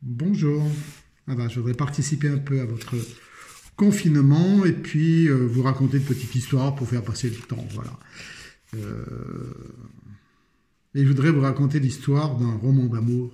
Bonjour. Voilà, je voudrais participer un peu à votre confinement et puis vous raconter une petite histoire pour faire passer le temps. Voilà. Euh, et je voudrais vous raconter l'histoire d'un roman d'amour,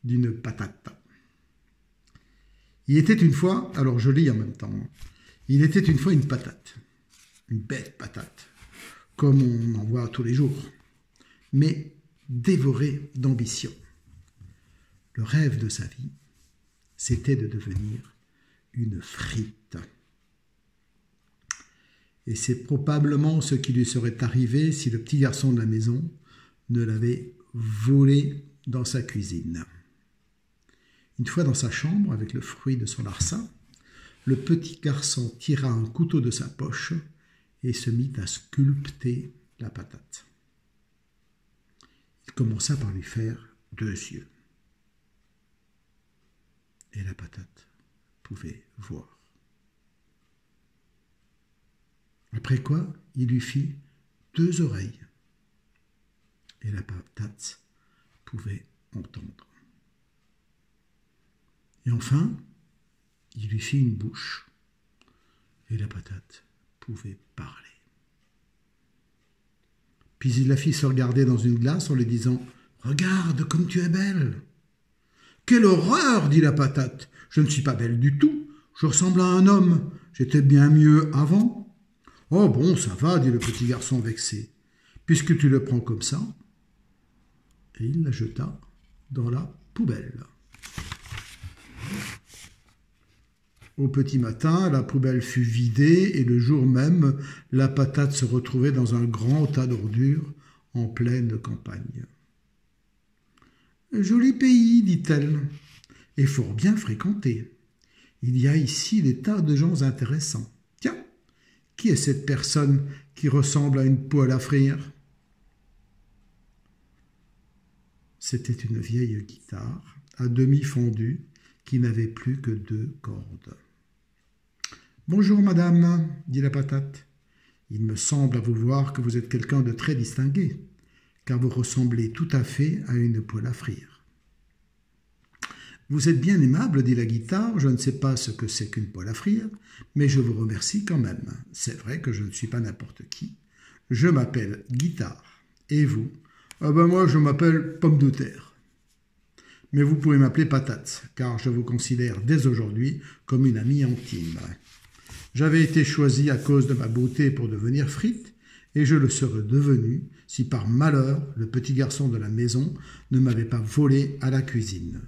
d'une patate. Il était une fois, alors je lis en même temps, hein. Il était une fois une patate, une belle patate, comme on en voit tous les jours, mais dévorée d'ambition. Le rêve de sa vie, c'était de devenir une frite. Et c'est probablement ce qui lui serait arrivé si le petit garçon de la maison ne l'avait volé dans sa cuisine. Une fois dans sa chambre, avec le fruit de son larcin, le petit garçon tira un couteau de sa poche et se mit à sculpter la patate. Il commença par lui faire 2 yeux. Et la patate pouvait voir. Après quoi, il lui fit 2 oreilles. Et la patate pouvait entendre. Et enfin, il lui fit une bouche. Et la patate pouvait parler. Puis il la fit se regarder dans une glace en lui disant « Regarde comme tu es belle !»« Quelle horreur !» dit la patate. « Je ne suis pas belle du tout. Je ressemble à un homme. J'étais bien mieux avant. »« Oh bon, ça va, dit le petit garçon vexé, puisque tu le prends comme ça. » Et il la jeta dans la poubelle. Au petit matin, la poubelle fut vidée et le jour même, la patate se retrouvait dans un grand tas d'ordures en pleine campagne. « Joli pays, dit-elle, et fort bien fréquenté. Il y a ici des tas de gens intéressants. Tiens, qui est cette personne qui ressemble à une poêle à frire ?» C'était une vieille guitare, à demi fondue, qui n'avait plus que 2 cordes. « Bonjour, madame, dit la patate. Il me semble à vous voir que vous êtes quelqu'un de très distingué, car vous ressemblez tout à fait à une poêle à frire. »« Vous êtes bien aimable, dit la guitare, je ne sais pas ce que c'est qu'une poêle à frire, mais je vous remercie quand même. C'est vrai que je ne suis pas n'importe qui. Je m'appelle Guitare. Et vous ? » ?»« Ah ben moi, je m'appelle Pomme de terre. Mais vous pouvez m'appeler Patate, car je vous considère dès aujourd'hui comme une amie intime. J'avais été choisi à cause de ma beauté pour devenir frite, et je le serais devenu si par malheur le petit garçon de la maison ne m'avait pas volé à la cuisine.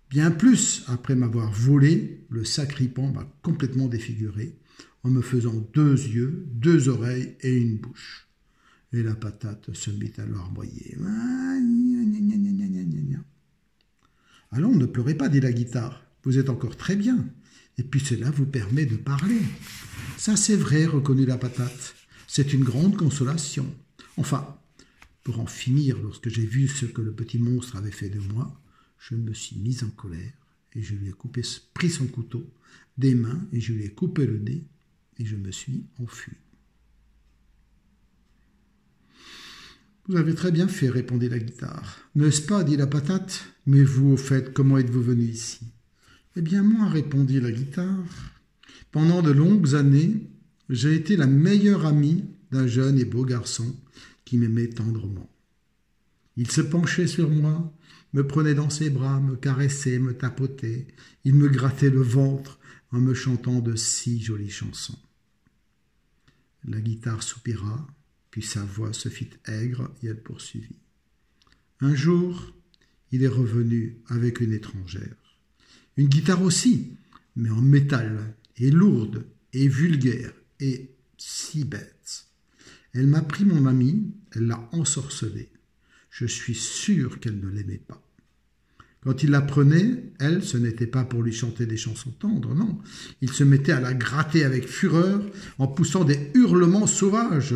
Bien plus, après m'avoir volé, le sacripant m'a complètement défiguré, en me faisant 2 yeux, 2 oreilles et une bouche. Et la patate se mit à larmoyer. « Allons, ne pleurez pas, dit la guitare, vous êtes encore très bien, et puis cela vous permet de parler. »« Ça c'est vrai, reconnut la patate, c'est une grande consolation. Enfin, pour en finir, lorsque j'ai vu ce que le petit monstre avait fait de moi, je me suis mise en colère, et je lui ai pris son couteau des mains, et je lui ai coupé le nez, et je me suis enfui. »« Vous avez très bien fait, répondit la guitare. N'est-ce pas, dit la patate. Mais vous, au fait, comment êtes-vous venu ici? Eh bien, moi, répondit la guitare. Pendant de longues années, j'ai été la meilleure amie d'un jeune et beau garçon qui m'aimait tendrement. Il se penchait sur moi, me prenait dans ses bras, me caressait, me tapotait. Il me grattait le ventre en me chantant de si jolies chansons. La guitare soupira. Puis sa voix se fit aigre et elle poursuivit. Un jour, il est revenu avec une étrangère. Une guitare aussi, mais en métal, et lourde, et vulgaire, et si bête. Elle m'a pris mon ami, elle l'a ensorcelé. Je suis sûr qu'elle ne l'aimait pas. Quand il la prenait, elle, ce n'était pas pour lui chanter des chansons tendres, non. Il se mettait à la gratter avec fureur en poussant des hurlements sauvages.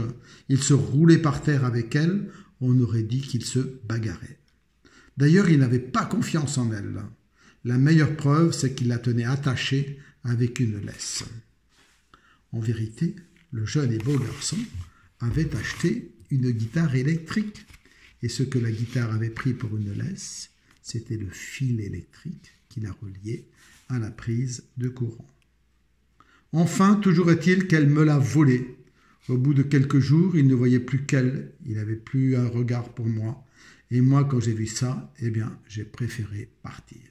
Il se roulait par terre avec elle, on aurait dit qu'il se bagarrait. D'ailleurs, il n'avait pas confiance en elle. La meilleure preuve, c'est qu'il la tenait attachée avec une laisse. En vérité, le jeune et beau garçon avait acheté une guitare électrique, et ce que la guitare avait pris pour une laisse, c'était le fil électrique qui la reliait à la prise de courant. Enfin, toujours est-il qu'elle me l'a volé. Au bout de quelques jours, il ne voyait plus qu'elle, il n'avait plus un regard pour moi. Et moi, quand j'ai vu ça, eh bien, j'ai préféré partir.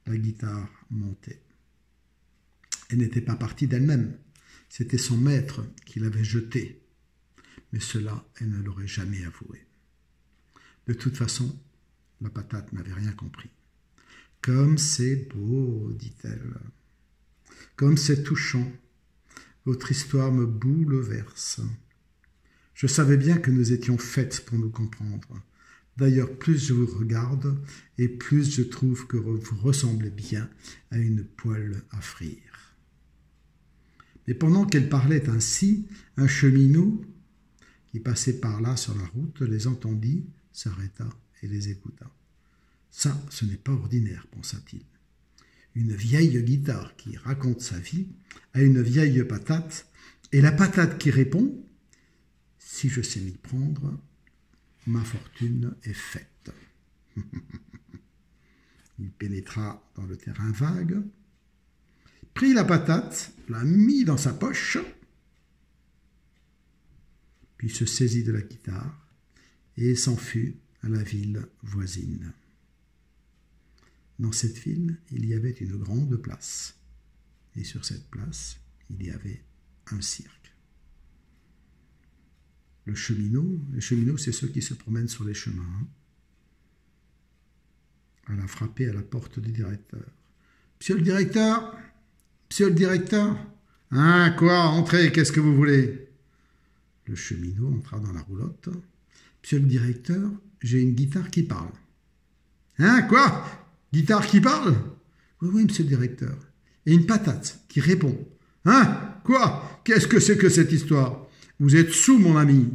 La guitare montait. Elle n'était pas partie d'elle-même. C'était son maître qui l'avait jetée. Mais cela, elle ne l'aurait jamais avoué. De toute façon, la patate n'avait rien compris. « Comme c'est beau, dit-elle. Comme c'est touchant. Votre histoire me bouleverse. Je savais bien que nous étions faites pour nous comprendre. D'ailleurs, plus je vous regarde, et plus je trouve que vous ressemblez bien à une poêle à frire. » Mais pendant qu'elle parlait ainsi, un cheminot qui passait par là sur la route les entendit, s'arrêta et les écouta. « Ça, ce n'est pas ordinaire, pensa-t-il. Une vieille guitare qui raconte sa vie à une vieille patate, et la patate qui répond « Si je sais m'y prendre, ma fortune est faite. » Il pénétra dans le terrain vague, prit la patate, la mit dans sa poche, puis se saisit de la guitare et s'enfuit à la ville voisine. Dans cette ville, il y avait une grande place, et sur cette place, il y avait un cirque. Les cheminots, c'est ceux qui se promènent sur les chemins. Elle a frappé à la porte du directeur. « Monsieur le directeur ! Monsieur le directeur !»« Hein, quoi ? Entrez, qu'est-ce que vous voulez ?» Le cheminot entra dans la roulotte. « Monsieur le directeur, j'ai une guitare qui parle. »« Hein, quoi ? Guitare qui parle ? » ?»« Oui, oui, monsieur le directeur. Et une patate qui répond. »« Hein ? Quoi ? Qu'est-ce que c'est que cette histoire ? Vous êtes sous, mon ami. »«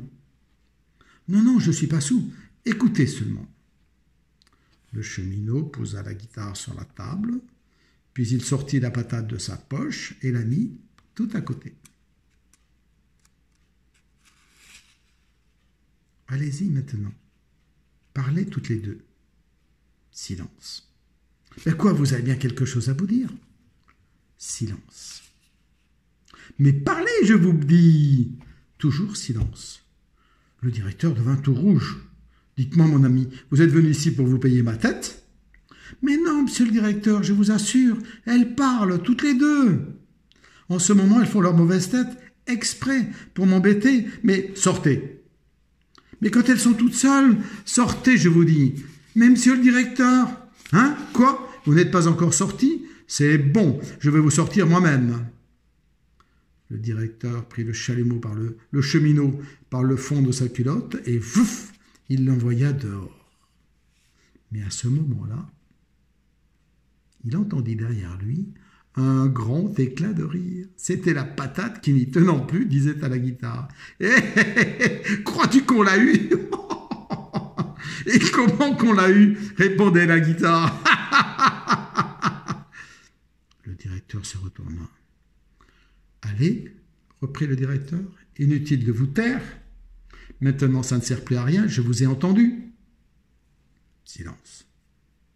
Non, non, je ne suis pas sous. Écoutez seulement. » Le cheminot posa la guitare sur la table, puis il sortit la patate de sa poche et la mit tout à côté. « Allez-y maintenant. Parlez toutes les deux. » Silence. « Mais quoi, vous avez bien quelque chose à vous dire ?» Silence. « Mais parlez, je vous dis !» Toujours silence. Le directeur devint tout rouge. « Dites-moi, mon ami, vous êtes venu ici pour vous payer ma tête ?»« Mais non, monsieur le directeur, je vous assure, elles parlent toutes les deux. En ce moment, elles font leur mauvaise tête exprès pour m'embêter, mais sortez. Mais quand elles sont toutes seules, sortez, je vous dis. Mais monsieur le directeur, hein, quoi ? Vous n'êtes pas encore sorti ? C'est bon, je vais vous sortir moi-même. » Le directeur prit le chalumeau le cheminot par le fond de sa culotte et vouf, il l'envoya dehors. Mais à ce moment-là, il entendit derrière lui un grand éclat de rire. C'était la patate qui, n'y tenant plus, disait à la guitare « Crois-tu qu'on l'a eu ?»« Et comment qu'on l'a eu ?» répondait la guitare. Le directeur se retourna. « Allez, reprit le directeur, inutile de vous taire. Maintenant, ça ne sert plus à rien, je vous ai entendu. » Silence.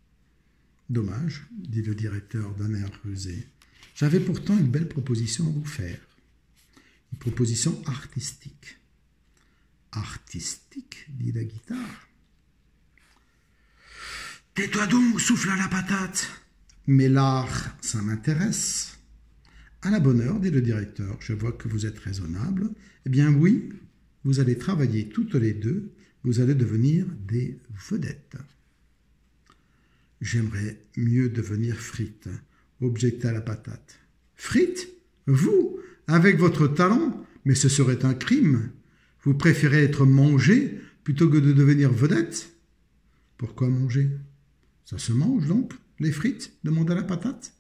« Dommage, dit le directeur d'un air rusé. J'avais pourtant une belle proposition à vous faire. Une proposition artistique. »« Artistique, dit la guitare. »« Tais-toi donc, souffla la patate. »« Mais l'art, ça m'intéresse. »« À la bonne heure, dit le directeur, je vois que vous êtes raisonnable. Eh bien oui, vous allez travailler toutes les deux, vous allez devenir des vedettes. »« J'aimerais mieux devenir frite, objecta la patate. »« Frite ? Vous, avec votre talent ? Mais ce serait un crime. Vous préférez être mangé plutôt que de devenir vedette ? » ?»« Pourquoi manger ? Ça se mange donc, les frites ? Demanda la patate.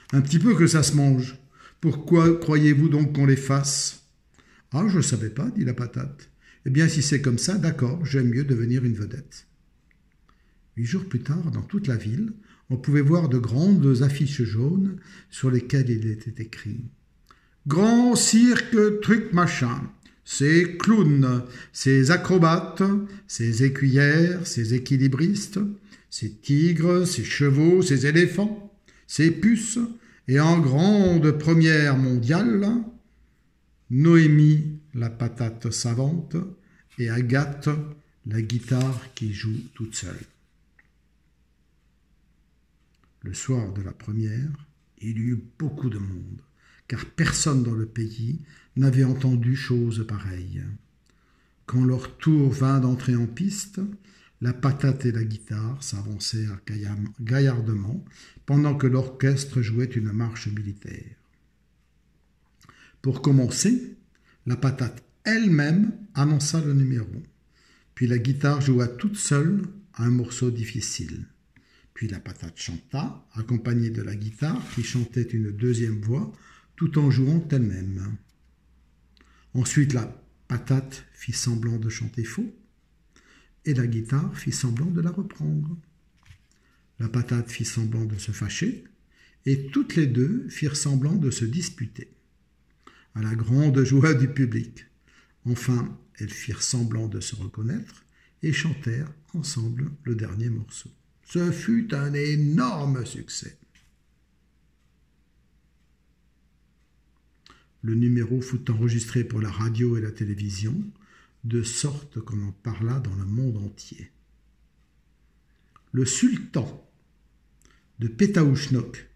« Un petit peu que ça se mange. Pourquoi croyez-vous donc qu'on les fasse ? » ?»« Ah, je ne savais pas, dit la patate. Eh bien, si c'est comme ça, d'accord, j'aime mieux devenir une vedette. » 8 jours plus tard, dans toute la ville, on pouvait voir de grandes affiches jaunes sur lesquelles il était écrit « Grand cirque truc machin, ses clowns, ses acrobates, ses écuyères, ses équilibristes, ses tigres, ses chevaux, ses éléphants, ses puces, et en grande première mondiale, Noémie, la patate savante, et Agathe, la guitare qui joue toute seule. Le soir de la première, il y eut beaucoup de monde, car personne dans le pays n'avait entendu chose pareille. Quand leur tour vint d'entrer en piste, la patate et la guitare s'avancèrent gaillardement pendant que l'orchestre jouait une marche militaire. Pour commencer, la patate elle-même annonça le numéro, puis la guitare joua toute seule un morceau difficile. Puis la patate chanta, accompagnée de la guitare qui chantait une deuxième voix tout en jouant elle-même. Ensuite, la patate fit semblant de chanter faux et la guitare fit semblant de la reprendre. La patate fit semblant de se fâcher et toutes les deux firent semblant de se disputer. À la grande joie du public. Enfin, elles firent semblant de se reconnaître et chantèrent ensemble le dernier morceau. Ce fut un énorme succès. Le numéro fut enregistré pour la radio et la télévision, de sorte qu'on en parla dans le monde entier. Le sultan de Pétaouchnok,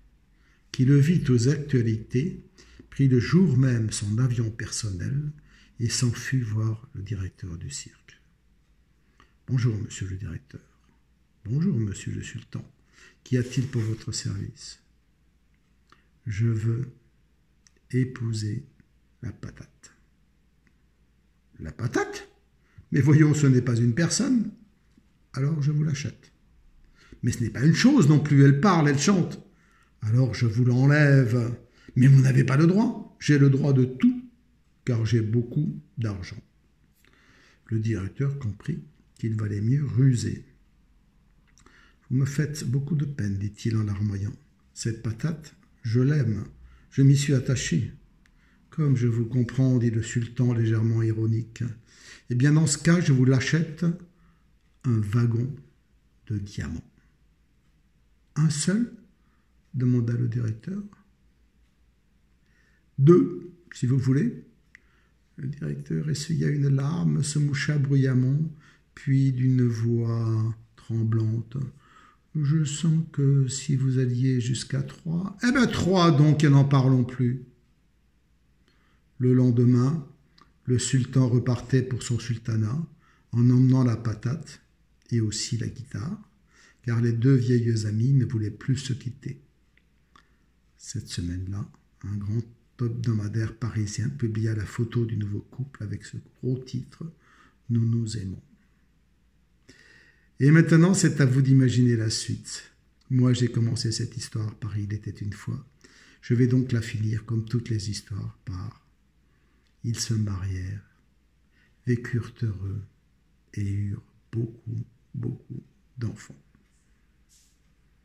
qui le vit aux actualités, prit le jour même son avion personnel et s'en fut voir le directeur du cirque. « Bonjour, monsieur le directeur. »« Bonjour, monsieur le sultan. Qu'y a-t-il pour votre service ?»« Je veux épouser la patate. »« La patate ? Mais voyons, ce n'est pas une personne. Alors je vous l'achète. »« Mais ce n'est pas une chose non plus, elle parle, elle chante. »« Alors je vous l'enlève. »« Mais vous n'avez pas le droit. J'ai le droit de tout, car j'ai beaucoup d'argent. » Le directeur comprit qu'il valait mieux ruser. « Vous me faites beaucoup de peine, dit-il en larmoyant. Cette patate, je l'aime, je m'y suis attaché. Comme je vous comprends, dit le sultan légèrement ironique. Eh bien, dans ce cas, je vous l'achète un wagon de diamants. Un seul ? Demanda le directeur. Deux, si vous voulez. Le directeur essuya une larme, se moucha bruyamment, puis d'une voix tremblante. Je sens que si vous alliez jusqu'à 3... Eh bien 3 donc, et n'en parlons plus. Le lendemain, le sultan repartait pour son sultanat en emmenant la patate et aussi la guitare, car les deux vieilles amies ne voulaient plus se quitter. Cette semaine-là, un grand hebdomadaire parisien publia la photo du nouveau couple avec ce gros titre « Nous nous aimons ». Et maintenant, c'est à vous d'imaginer la suite. Moi, j'ai commencé cette histoire par « Il était une fois ». Je vais donc la finir comme toutes les histoires par « Ils se marièrent, vécurent heureux et eurent beaucoup, beaucoup d'enfants ».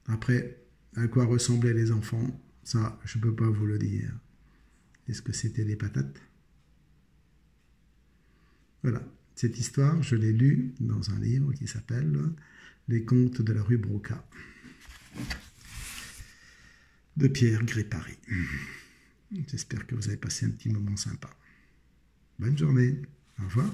Après, à quoi ressemblaient les enfants, ça, je ne peux pas vous le dire. Est-ce que c'était des patates? Voilà. Cette histoire, je l'ai lue dans un livre qui s'appelle « Les contes de la rue Broca » de Pierre Grépari. J'espère que vous avez passé un petit moment sympa. Bonne journée. Au revoir.